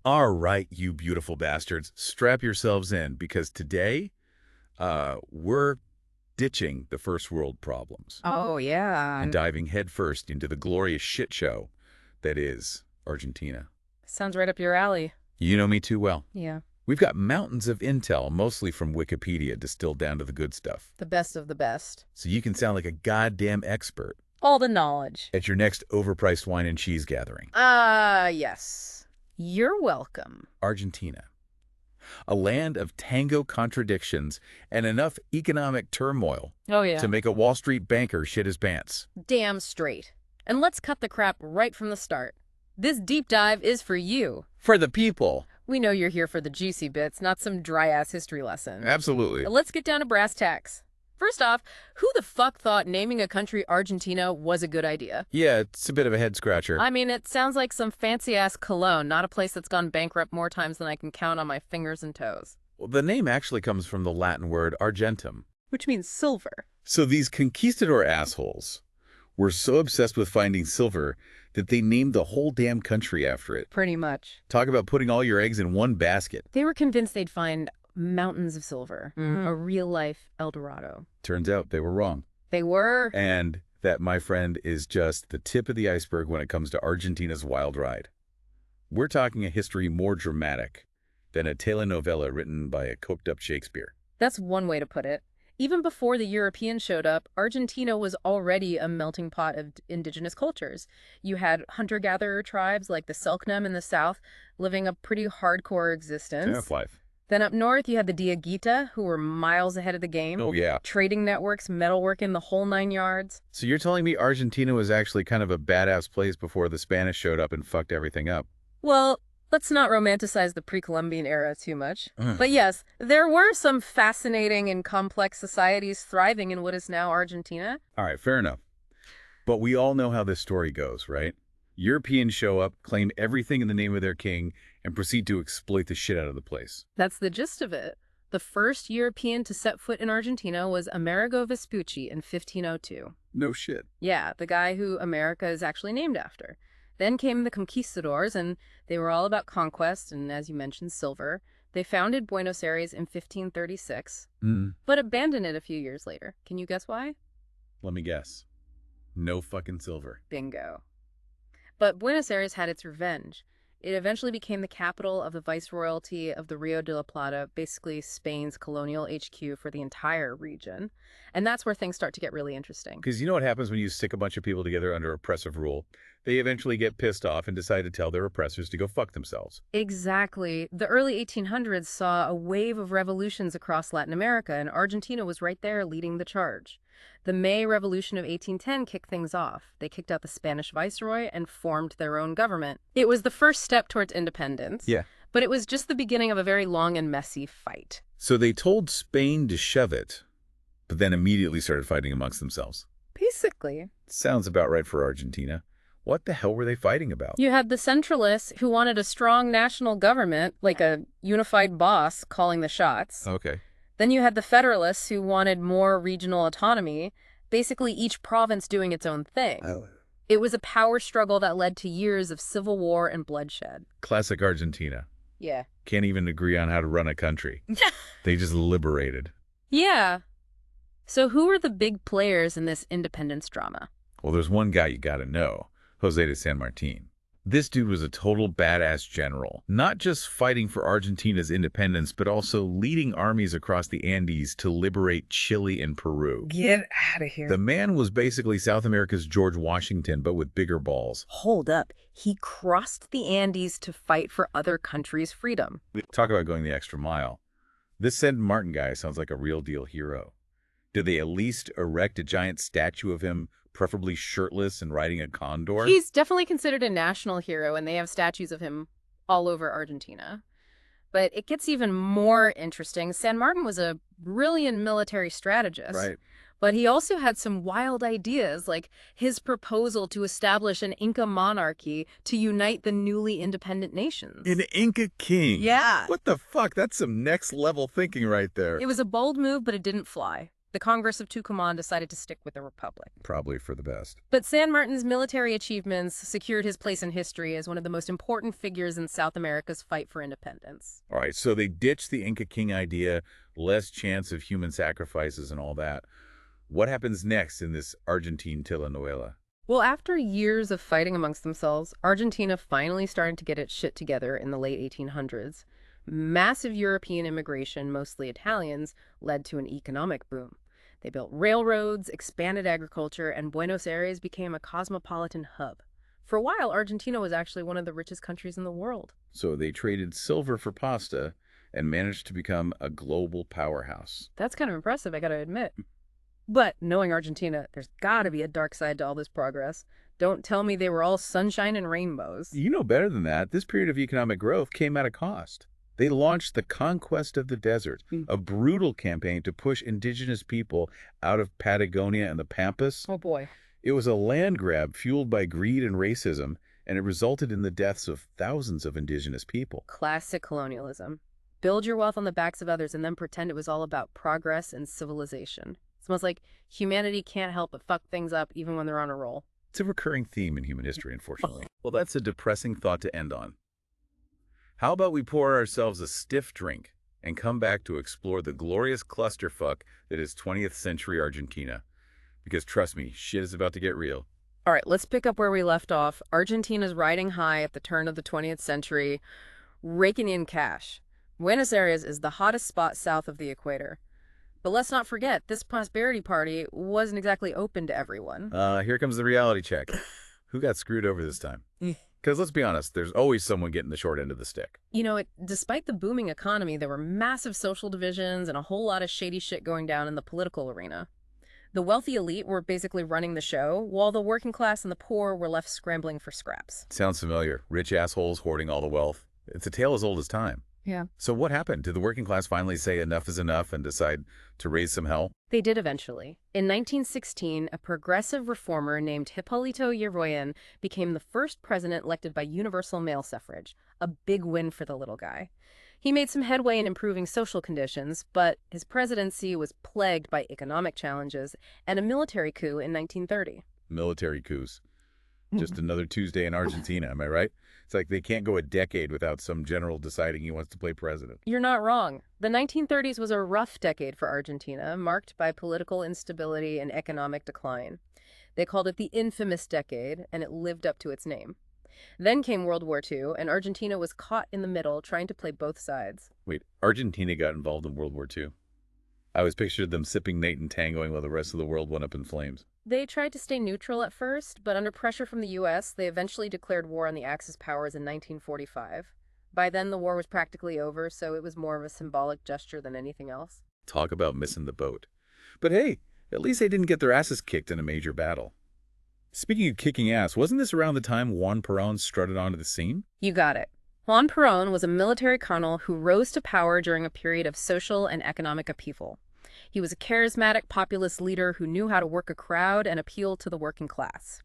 All right, you beautiful bastards, strap yourselves in because today, we're ditching the first world problems Oh, yeah. and diving headfirst into the glorious shit show that is Argentina. Sounds right up your alley. You know me too well. Yeah. We've got mountains of intel, mostly from Wikipedia, distilled down to the good stuff. The best of the best. So you can sound like a goddamn expert All the knowledge. at your next overpriced wine and cheese gathering. Yes. You're welcome. Argentina. A land of tango contradictions and enough economic turmoil Oh, yeah. to make a Wall Street banker shit his pants. Damn straight. And let's cut the crap right from the start. This deep dive is for you. For the people. We know you're here for the juicy bits, not some dry-ass history lesson. Absolutely. Let's get down to brass tacks. First off, who the fuck thought naming a country Argentina was a good idea? Yeah, it's a bit of a head scratcher. I mean, it sounds like some fancy-ass cologne, not a place that's gone bankrupt more times than I can count on my fingers and toes. Well, the name actually comes from the Latin word argentum. Which means silver. So these conquistador assholes were so obsessed with finding silver that they named the whole damn country after it. Pretty much. Talk about putting all your eggs in one basket. They were convinced they'd find mountains of silver, a real-life El Dorado. Turns out they were wrong. They were. And that, my friend, is just the tip of the iceberg when it comes to Argentina's wild ride. We're talking a history more dramatic than a telenovela written by a coked-up Shakespeare. That's one way to put it. Even before the Europeans showed up, Argentina was already a melting pot of indigenous cultures. You had hunter-gatherer tribes like the Selknam in the south living a pretty hardcore existence. Half life. Then up north, you had the Diaguita, who were miles ahead of the game. Oh, yeah. Trading networks, metalworking, the whole 9 yards. So you're telling me Argentina was actually kind of a badass place before the Spanish showed up and fucked everything up? Well, let's not romanticize the pre-Columbian era too much. But yes, there were some fascinating and complex societies thriving in what is now Argentina. All right, fair enough. But we all know how this story goes, right? Europeans show up, claim everything in the name of their king, and proceed to exploit the shit out of the place. That's the gist of it. The first European to set foot in Argentina was Amerigo Vespucci in 1502. No shit. Yeah, the guy who America is actually named after. Then came the conquistadors, and they were all about conquest and, as you mentioned, silver. They founded Buenos Aires in 1536, but abandoned it a few years later. Can you guess why? Let me guess. No fucking silver. Bingo. But Buenos Aires had its revenge. It eventually became the capital of the Viceroyalty of the Rio de la Plata, basically Spain's colonial HQ for the entire region. And that's where things start to get really interesting. Because you know what happens when you stick a bunch of people together under oppressive rule? They eventually get pissed off and decide to tell their oppressors to go fuck themselves. Exactly. The early 1800s saw a wave of revolutions across Latin America, and Argentina was right there leading the charge. The May Revolution of 1810 kicked things off. They kicked out the Spanish viceroy and formed their own government. It was the first step towards independence. Yeah. But it was just the beginning of a very long and messy fight. So they told Spain to shove it, but then immediately started fighting amongst themselves. Basically. Sounds about right for Argentina. What the hell were they fighting about? You had the centralists who wanted a strong national government, like a unified boss calling the shots. Okay. Then you had the federalists who wanted more regional autonomy, basically each province doing its own thing. Oh. It was a power struggle that led to years of civil war and bloodshed. Classic Argentina. Yeah. Can't even agree on how to run a country. They just liberated. Yeah. So who are the big players in this independence drama? Well, there's one guy you gotta know. Jose de San Martin. This dude was a total badass general, not just fighting for Argentina's independence, but also leading armies across the Andes to liberate Chile and Peru. Get out of here. The man was basically South America's George Washington, but with bigger balls. Hold up. He crossed the Andes to fight for other countries' freedom. Talk about going the extra mile. This San Martin guy sounds like a real deal hero. Did they at least erect a giant statue of him, preferably shirtless and riding a condor? He's definitely considered a national hero, and they have statues of him all over Argentina. But it gets even more interesting. San Martin was a brilliant military strategist. Right. But he also had some wild ideas, like his proposal to establish an Inca monarchy to unite the newly independent nations. An Inca king? Yeah. What the fuck? That's some next level thinking right there. It was a bold move, but it didn't fly. The Congress of Tucumán decided to stick with the Republic. Probably for the best. But San Martin's military achievements secured his place in history as one of the most important figures in South America's fight for independence. All right, so they ditched the Inca king idea, less chance of human sacrifices and all that. What happens next in this Argentine telenovela? Well, after years of fighting amongst themselves, Argentina finally started to get its shit together in the late 1800s. Massive European immigration, mostly Italians, led to an economic boom. They built railroads, expanded agriculture, and Buenos Aires became a cosmopolitan hub. For a while, Argentina was actually one of the richest countries in the world. So they traded silver for pasta and managed to become a global powerhouse. That's kind of impressive, I gotta admit. But knowing Argentina, there's gotta be a dark side to all this progress. Don't tell me they were all sunshine and rainbows. You know better than that. This period of economic growth came at a cost. They launched the Conquest of the Desert, a brutal campaign to push indigenous people out of Patagonia and the Pampas. Oh boy. It was a land grab fueled by greed and racism, and it resulted in the deaths of thousands of indigenous people. Classic colonialism. Build your wealth on the backs of others and then pretend it was all about progress and civilization. It's almost like humanity can't help but fuck things up even when they're on a roll. It's a recurring theme in human history, unfortunately. Well, that's a depressing thought to end on. How about we pour ourselves a stiff drink and come back to explore the glorious clusterfuck that is 20th century Argentina? Because trust me, shit is about to get real. All right, let's pick up where we left off. Argentina's riding high at the turn of the 20th century, raking in cash. Buenos Aires is the hottest spot south of the equator. But let's not forget, this prosperity party wasn't exactly open to everyone. Here comes the reality check. Who got screwed over this time? Because let's be honest, there's always someone getting the short end of the stick. You know, despite the booming economy, there were massive social divisions and a whole lot of shady shit going down in the political arena. The wealthy elite were basically running the show, while the working class and the poor were left scrambling for scraps. Sounds familiar. Rich assholes hoarding all the wealth. It's a tale as old as time. Yeah. So what happened? Did the working class finally say enough is enough and decide to raise some hell? They did eventually. In 1916, a progressive reformer named Hipólito Yrigoyen became the first president elected by universal male suffrage, a big win for the little guy. He made some headway in improving social conditions, but his presidency was plagued by economic challenges and a military coup in 1930. Military coups. Just another Tuesday in Argentina, am I right? It's like they can't go a decade without some general deciding he wants to play president. You're not wrong. The 1930s was a rough decade for Argentina, marked by political instability and economic decline. They called it the infamous decade, and it lived up to its name. Then came World War II, and Argentina was caught in the middle, trying to play both sides. Wait, Argentina got involved in World War II? I always pictured them sipping Nate and tangoing while the rest of the world went up in flames. They tried to stay neutral at first, but under pressure from the U.S., they eventually declared war on the Axis powers in 1945. By then, the war was practically over, so it was more of a symbolic gesture than anything else. Talk about missing the boat. But hey, at least they didn't get their asses kicked in a major battle. Speaking of kicking ass, wasn't this around the time Juan Perón strutted onto the scene? You got it. Juan Perón was a military colonel who rose to power during a period of social and economic upheaval. He was a charismatic populist leader who knew how to work a crowd and appeal to the working class.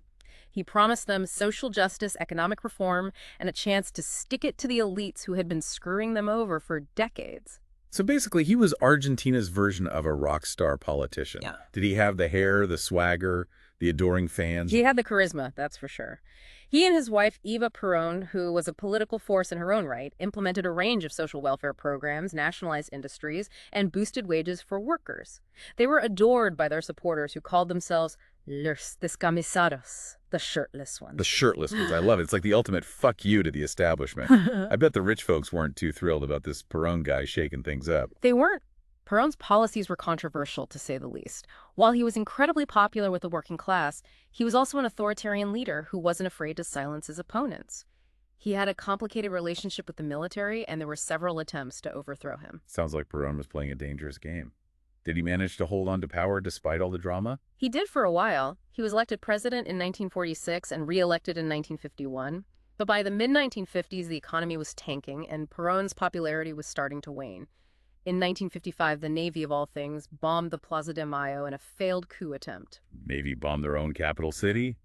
He promised them social justice, economic reform, and a chance to stick it to the elites who had been screwing them over for decades. So basically, he was Argentina's version of a rock star politician. Yeah. Did he have the hair, the swagger, the adoring fans? He had the charisma, that's for sure. He and his wife, Eva Perón, who was a political force in her own right, implemented a range of social welfare programs, nationalized industries, and boosted wages for workers. They were adored by their supporters who called themselves los descamisados, the shirtless ones. The shirtless ones. I love it. It's like the ultimate fuck you to the establishment. I bet the rich folks weren't too thrilled about this Perón guy shaking things up. They weren't. Perón's policies were controversial, to say the least. While he was incredibly popular with the working class, he was also an authoritarian leader who wasn't afraid to silence his opponents. He had a complicated relationship with the military, and there were several attempts to overthrow him. Sounds like Perón was playing a dangerous game. Did he manage to hold on to power despite all the drama? He did for a while. He was elected president in 1946 and re-elected in 1951. But by the mid-1950s, the economy was tanking, and Perón's popularity was starting to wane. In 1955, the Navy, of all things, bombed the Plaza de Mayo in a failed coup attempt. Navy bombed their own capital city?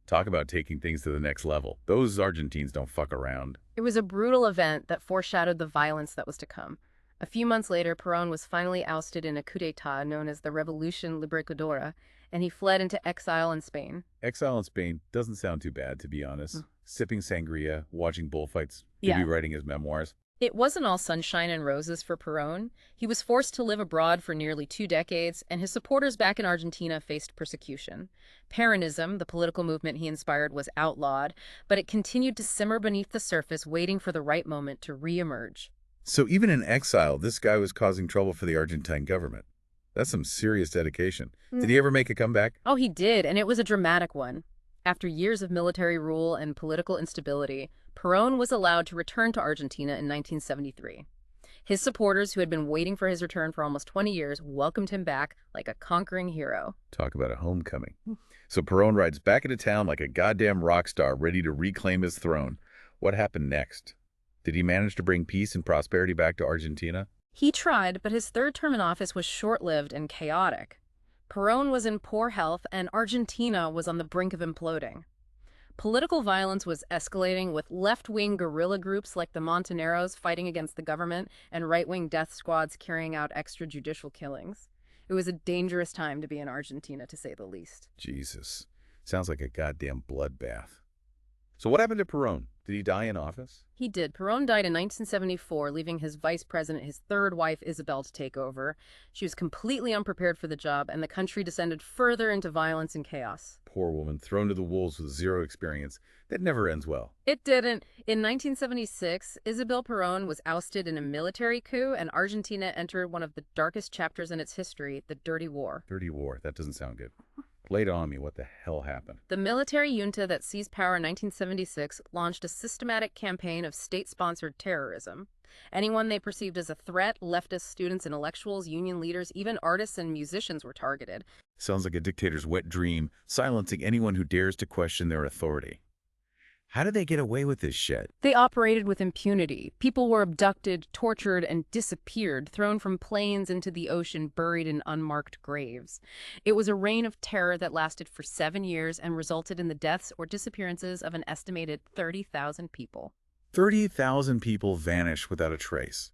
Talk about taking things to the next level. Those Argentines don't fuck around. It was a brutal event that foreshadowed the violence that was to come. A few months later, Perón was finally ousted in a coup d'etat known as the Revolution Libertadora, and he fled into exile in Spain. Exile in Spain doesn't sound too bad, to be honest. Sipping sangria, watching bullfights, maybe Yeah. writing his memoirs. It wasn't all sunshine and roses for Perón. He was forced to live abroad for nearly 2 decades, and his supporters back in Argentina faced persecution. Peronism, the political movement he inspired, was outlawed, but it continued to simmer beneath the surface, waiting for the right moment to re-emerge. So even in exile, this guy was causing trouble for the Argentine government. That's some serious dedication. Did he ever make a comeback? Oh, he did, and it was a dramatic one. After years of military rule and political instability, Perón was allowed to return to Argentina in 1973. His supporters, who had been waiting for his return for almost 20 years, welcomed him back like a conquering hero. Talk about a homecoming. So Perón rides back into town like a goddamn rock star, ready to reclaim his throne. What happened next? Did he manage to bring peace and prosperity back to Argentina? He tried, but his third term in office was short-lived and chaotic. Perón was in poor health, and Argentina was on the brink of imploding. Political violence was escalating, with left-wing guerrilla groups like the Montoneros fighting against the government and right-wing death squads carrying out extrajudicial killings. It was a dangerous time to be in Argentina, to say the least. Jesus. Sounds like a goddamn bloodbath. So what happened to Perón? Did he die in office? He did. Perón died in 1974, leaving his vice president, his third wife, Isabel, to take over. She was completely unprepared for the job, and the country descended further into violence and chaos. Poor woman, thrown to the wolves with zero experience. That never ends well. It didn't. In 1976, Isabel Perón was ousted in a military coup, and Argentina entered one of the darkest chapters in its history, the Dirty War. Dirty war. That doesn't sound good. Lay it on me. What the hell happened? The military junta that seized power in 1976 launched a systematic campaign of state-sponsored terrorism. Anyone they perceived as a threat, leftist students, intellectuals, union leaders, even artists and musicians were targeted. Sounds like a dictator's wet dream, silencing anyone who dares to question their authority. How did they get away with this shit? They operated with impunity. People were abducted, tortured, and disappeared, thrown from planes into the ocean, buried in unmarked graves. It was a reign of terror that lasted for 7 years and resulted in the deaths or disappearances of an estimated 30,000 people. 30,000 people vanished without a trace.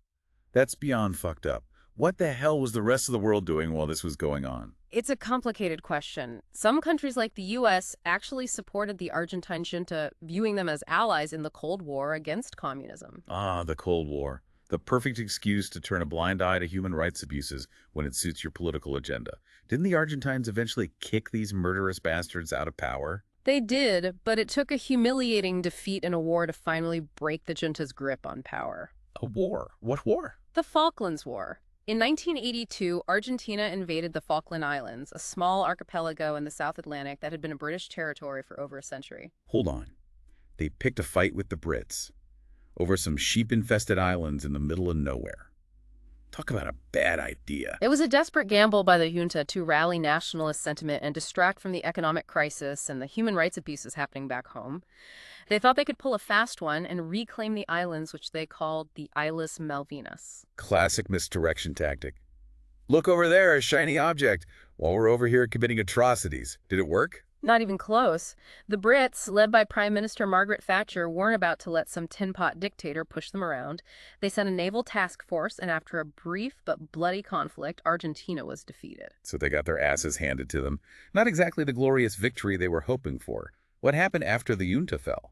That's beyond fucked up. What the hell was the rest of the world doing while this was going on? It's a complicated question. Some countries like the U.S. actually supported the Argentine junta, viewing them as allies in the Cold War against communism. Ah, the Cold War. The perfect excuse to turn a blind eye to human rights abuses when it suits your political agenda. Didn't the Argentines eventually kick these murderous bastards out of power? They did, but it took a humiliating defeat in a war to finally break the junta's grip on power. A war? What war? The Falklands War. In 1982, Argentina invaded the Falkland Islands, a small archipelago in the South Atlantic that had been a British territory for over a century. Hold on. They picked a fight with the Brits over some sheep-infested islands in the middle of nowhere. Talk about a bad idea. It was a desperate gamble by the junta to rally nationalist sentiment and distract from the economic crisis and the human rights abuses happening back home. They thought they could pull a fast one and reclaim the islands, which they called the Islas Malvinas. Classic misdirection tactic. Look over there, a shiny object, while we're over here committing atrocities. Did it work? Not even close. The Brits, led by Prime Minister Margaret Thatcher, weren't about to let some tin-pot dictator push them around. They sent a naval task force, and after a brief but bloody conflict, Argentina was defeated. So they got their asses handed to them. Not exactly the glorious victory they were hoping for. What happened after the junta fell?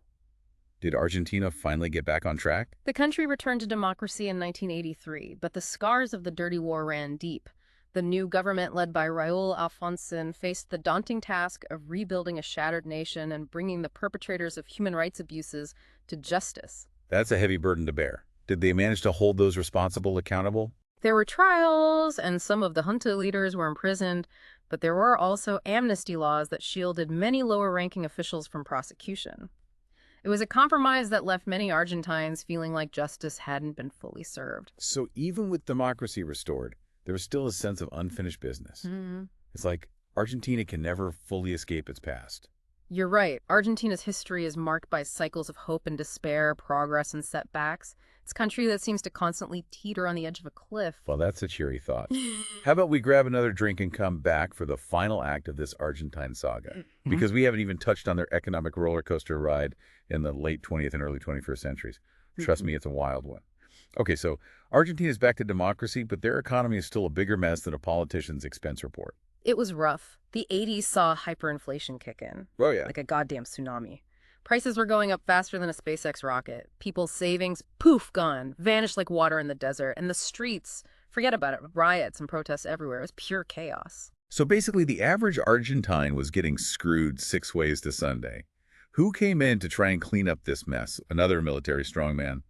Did Argentina finally get back on track? The country returned to democracy in 1983, but the scars of the Dirty War ran deep. The new government, led by Raúl Alfonsín, faced the daunting task of rebuilding a shattered nation and bringing the perpetrators of human rights abuses to justice. That's a heavy burden to bear. Did they manage to hold those responsible accountable? There were trials, and some of the junta leaders were imprisoned, but there were also amnesty laws that shielded many lower-ranking officials from prosecution. It was a compromise that left many Argentines feeling like justice hadn't been fully served. So even with democracy restored, there was still a sense of unfinished business. It's like Argentina can never fully escape its past. You're right. Argentina's history is marked by cycles of hope and despair, progress and setbacks. It's a country that seems to constantly teeter on the edge of a cliff. Well, that's a cheery thought. How about we grab another drink and come back for the final act of this Argentine saga? Because we haven't even touched on their economic roller coaster ride in the late 20th and early 21st centuries. Trust me, it's a wild one. Okay, so Argentina's back to democracy, but their economy is still a bigger mess than a politician's expense report. It was rough. The 80s saw hyperinflation kick in, Oh, yeah. like a goddamn tsunami. Prices were going up faster than a SpaceX rocket. People's savings, poof, gone, vanished like water in the desert. And the streets, forget about it, riots and protests everywhere. It was pure chaos. So basically, the average Argentine was getting screwed 6 ways to Sunday. Who came in to try and clean up this mess? Another military strongman.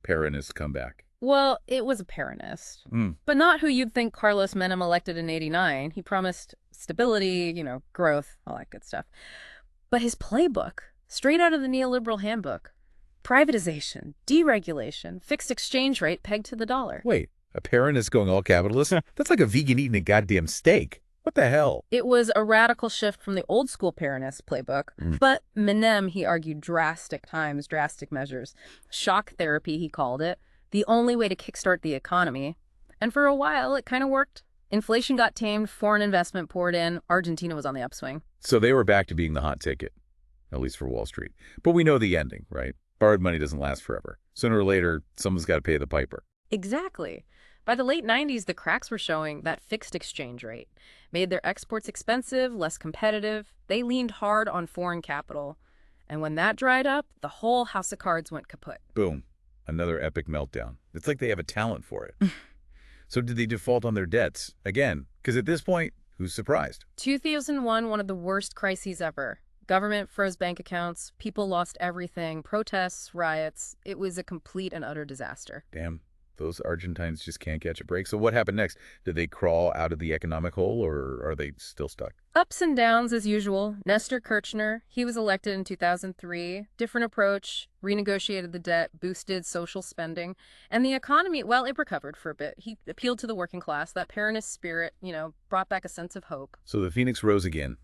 Peronist comeback. Well, it was a Peronist, but not who you'd think Carlos Menem elected in '89. He promised stability, growth, all that good stuff. But his playbook, straight out of the neoliberal handbook, privatization, deregulation, fixed exchange rate pegged to the dollar. Wait, a Peronist going all capitalist? That's like a vegan eating a goddamn steak. What the hell? It was a radical shift from the old school Peronist playbook, but Menem, he argued drastic times, drastic measures. Shock therapy, he called it. The only way to kickstart the economy. And for a while, it kind of worked. Inflation got tamed, foreign investment poured in, Argentina was on the upswing. So they were back to being the hot ticket, at least for Wall Street. But we know the ending, right? Borrowed money doesn't last forever. Sooner or later, someone's got to pay the piper. Exactly. By the late 90s, the cracks were showing that fixed exchange rate made their exports expensive, less competitive. They leaned hard on foreign capital. And when that dried up, the whole house of cards went kaput. Boom. Another epic meltdown. It's like they have a talent for it. So did they default on their debts? Again, because at this point, who's surprised? 2001, one of the worst crises ever. Government froze bank accounts, people lost everything, protests, riots. It was a complete and utter disaster. Damn, those Argentines just can't catch a break. So what happened next? Did they crawl out of the economic hole, or are they still stuck? Ups and downs as usual. Nestor Kirchner, he was elected in 2003. Different approach, renegotiated the debt, boosted social spending. And the economy, well, it recovered for a bit. He appealed to the working class. That Peronist spirit, brought back a sense of hope. So the phoenix rose again.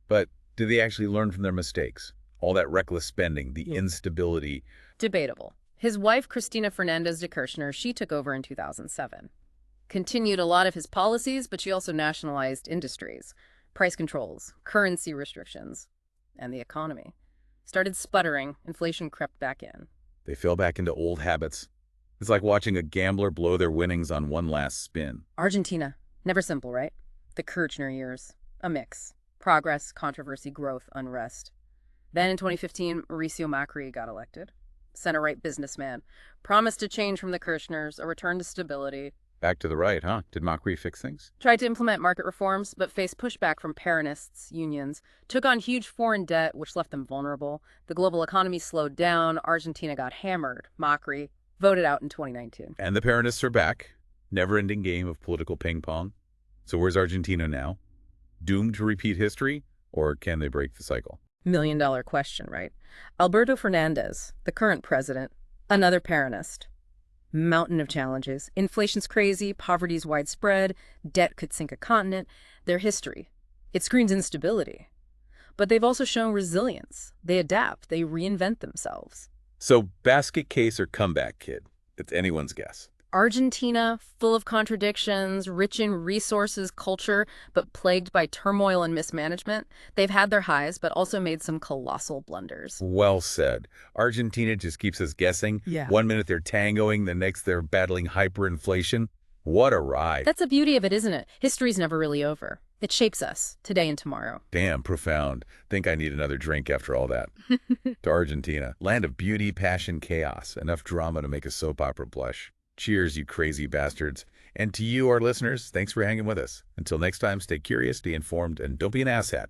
But did they actually learn from their mistakes? All that reckless spending, the instability. Debatable. His wife, Cristina Fernandez de Kirchner, she took over in 2007. Continued a lot of his policies, but she also nationalized industries, price controls, currency restrictions, and the economy. Started sputtering, inflation crept back in. They fell back into old habits. It's like watching a gambler blow their winnings on one last spin. Argentina. Never simple, right? The Kirchner years. A mix. Progress, controversy, growth, unrest. Then in 2015, Mauricio Macri got elected. Center-right businessman. Promised a change from the Kirchners, a return to stability. Back to the right, huh? Did Macri fix things? Tried to implement market reforms, but faced pushback from Peronists, unions. Took on huge foreign debt, which left them vulnerable. The global economy slowed down. Argentina got hammered. Macri voted out in 2019. And the Peronists are back. Never-ending game of political ping-pong. So where's Argentina now? Doomed to repeat history? Or can they break the cycle? $1 million question, right? Alberto Fernandez, the current president, another Peronist. Mountain of challenges. Inflation's crazy, poverty's widespread, debt could sink a continent. Their history. It screams instability. But they've also shown resilience. They adapt. They reinvent themselves. So basket case or comeback kid? It's anyone's guess. Argentina, full of contradictions, rich in resources, culture, but plagued by turmoil and mismanagement. They've had their highs, but also made some colossal blunders. Well said. Argentina just keeps us guessing. Yeah. 1 minute they're tangoing, the next they're battling hyperinflation. What a ride. That's the beauty of it, isn't it? History's never really over. It shapes us, today and tomorrow. Damn profound. Think I need another drink after all that. To Argentina. Land of beauty, passion, chaos. Enough drama to make a soap opera blush. Cheers, you crazy bastards. And to you, our listeners, thanks for hanging with us. Until next time, stay curious, stay informed, and don't be an asshat.